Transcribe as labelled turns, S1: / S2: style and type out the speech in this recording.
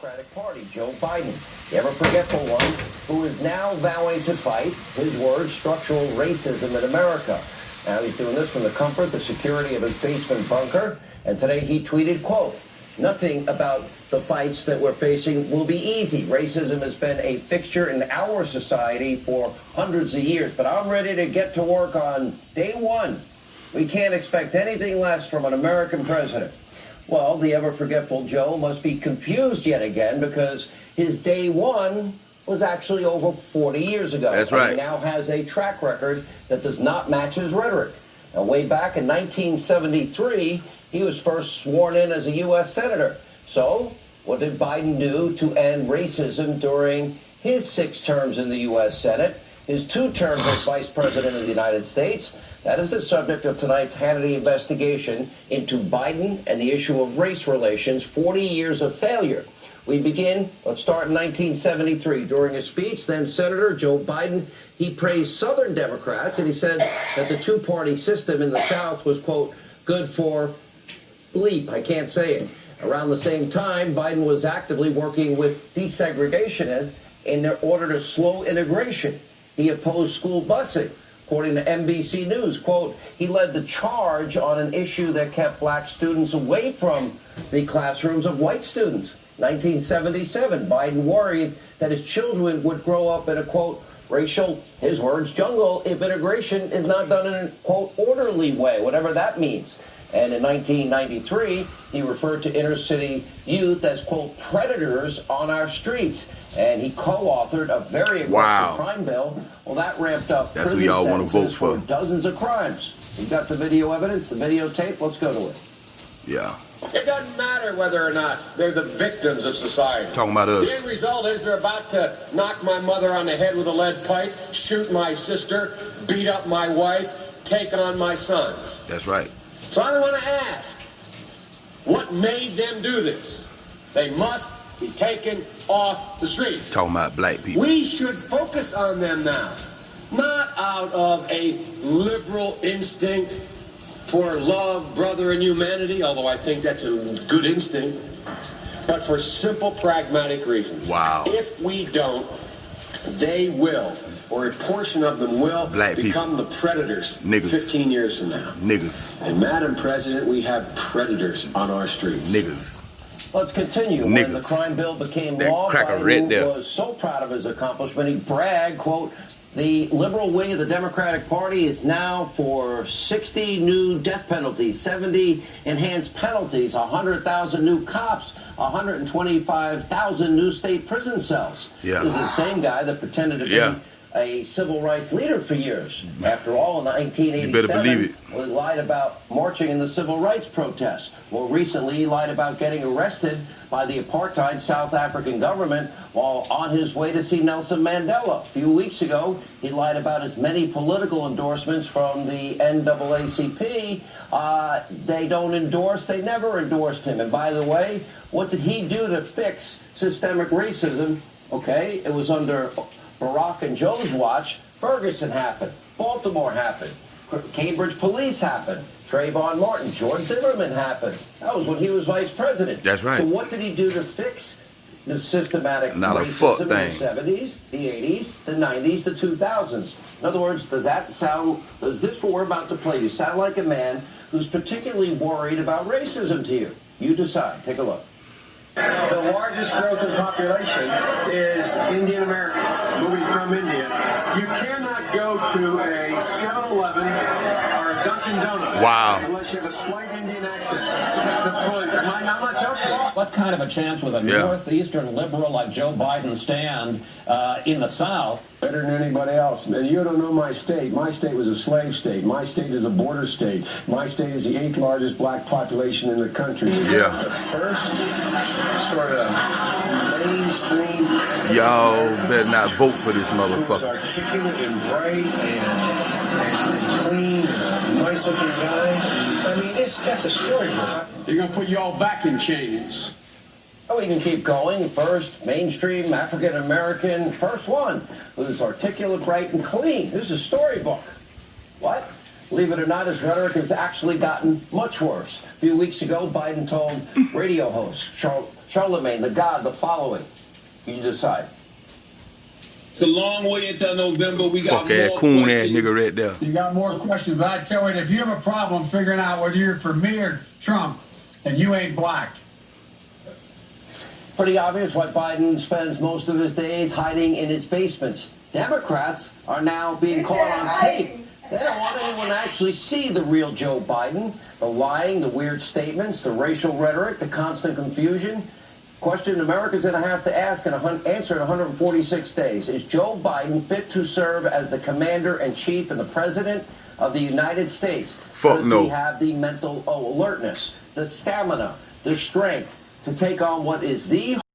S1: Democratic Party, Joe Biden, the ever-forgetful one, who is now vowing to fight, his words, structural racism in America. Now he's doing this from the comfort, the security of his basement bunker, and today he tweeted, quote, "Nothing about the fights that we're facing will be easy. Racism has been a fixture in our society for hundreds of years, but I'm ready to get to work on day one. We can't expect anything less from an American president." Well, the ever-forgetful Joe must be confused yet again because his day one was actually over 40 years ago.
S2: That's right.
S1: And he now has a track record that does not match his rhetoric. Now, way back in 1973, he was first sworn in as a U.S. Senator. So, what did Biden do to end racism during his 6 terms in the U.S. Senate, his 2 terms as Vice President of the United States? That is the subject of tonight's Hannity investigation into Biden and the issue of race relations, 40 years of failure. We begin, let's start in 1973. During a speech, then Senator Joe Biden, he praised Southern Democrats, and he said that the 2-party system in the South was, quote, good for bleep, I can't say it. Around the same time, Biden was actively working with desegregationists in order to slow integration. He opposed school busing. According to NBC News, quote, he led the charge on an issue that kept black students away from the classrooms of white students. 1977, Biden worried that his children would grow up in a, quote, racial, his words, jungle if integration is not done in a, quote, orderly way, whatever that means. And in 1993, he referred to inner city youth as, quote, predators on our streets. And he co-authored a very aggressive crime bill. Well, that ramped up
S2: That's
S1: prison
S2: what y'all want to vote
S1: for dozens of crimes. You got the video evidence, the videotape? Let's go to it.
S2: Yeah.
S3: It doesn't matter whether or not they're the victims of society.
S2: Talking about us.
S3: The end result is they're about to knock my mother on the head with a lead pipe, shoot my sister, beat up my wife, take on my sons.
S2: That's right.
S3: So I want to ask, what made them do this? They must be taken off the street.
S2: Talking about black people.
S3: We should focus on them now, not out of a liberal instinct for love, brother, and humanity, although I think that's a good instinct, but for simple, pragmatic reasons.
S2: Wow.
S3: If we don't, they will, or a portion of them will, become the predators 15 years from now.
S2: Niggas.
S3: And Madam President, we have predators on our streets.
S2: Niggas.
S1: Let's continue. When the crime bill became law, Biden was so proud of his accomplishment, he bragged, quote, the liberal wing of the Democratic Party is now for 60 new death penalties, 70 enhanced penalties, 100,000 new cops, 125,000 new state prison cells.
S2: Yeah.
S1: This is the same guy that pretended to be a civil rights leader for years. After all, in 1987,
S2: you better believe it.
S1: He lied about marching in the civil rights protests. More recently, he lied about getting arrested by the apartheid South African government while on his way to see Nelson Mandela. A few weeks ago, he lied about his many political endorsements from the NAACP. They don't endorse, they never endorsed him. And by the way, what did he do to fix systemic racism? Okay, it was under Barack and Joe's watch. Ferguson happened. Baltimore happened. Cambridge Police happened. Trayvon Martin, George Zimmerman happened. That was when he was vice president.
S2: That's right.
S1: So what did he do to fix the systematic
S2: racism
S1: in the 70s, the 80s, the 90s, the 2000s? In other words, does this what we're about to play you sound like a man who's particularly worried about racism to you? You decide. Take a look.
S4: The largest growth in population is Indian Americans moving from India. You cannot go to a 7-Eleven or a Dunkin' Donuts unless you have a slight Indian accent. I'm not joking.
S5: What kind of a chance would a northeastern liberal like Joe Biden stand in the South?
S4: Better than anybody else. You don't know my state. My state was a slave state. My state is a border state. My state is the 8th largest black population in the country.
S2: Yeah.
S4: The first sort of mainstream.
S2: Y'all better not vote for this motherfucker.
S4: Articulate and bright and clean, and a nice looking guy. I mean, that's a story. You're going to put you all back in chains.
S1: Oh, we can keep going. First, mainstream, African-American, first one, who's articulate, bright, and clean. This is a storybook. What? Believe it or not, his rhetoric has actually gotten much worse. A few weeks ago, Biden told radio host Charlemagne the God the following. You decide.
S6: It's a long way until November. We got
S2: Fuck ass
S6: more
S2: coon ass
S6: questions.
S2: nigga right there.
S7: You got more questions, but I tell you, if you have a problem figuring out whether you're for me or Trump, then you ain't black.
S1: Pretty obvious why Biden spends most of his days hiding in his basements. Democrats are now being caught on tape. They don't want anyone to actually see the real Joe Biden. The lying, the weird statements, the racial rhetoric, the constant confusion. Question America's going to have to ask and answer in 146 days. Is Joe Biden fit to serve as the commander-in-chief and the president of the United States?
S2: Fuck
S1: Does
S2: no.
S1: he have the mental alertness, the stamina, the strength to take on what is the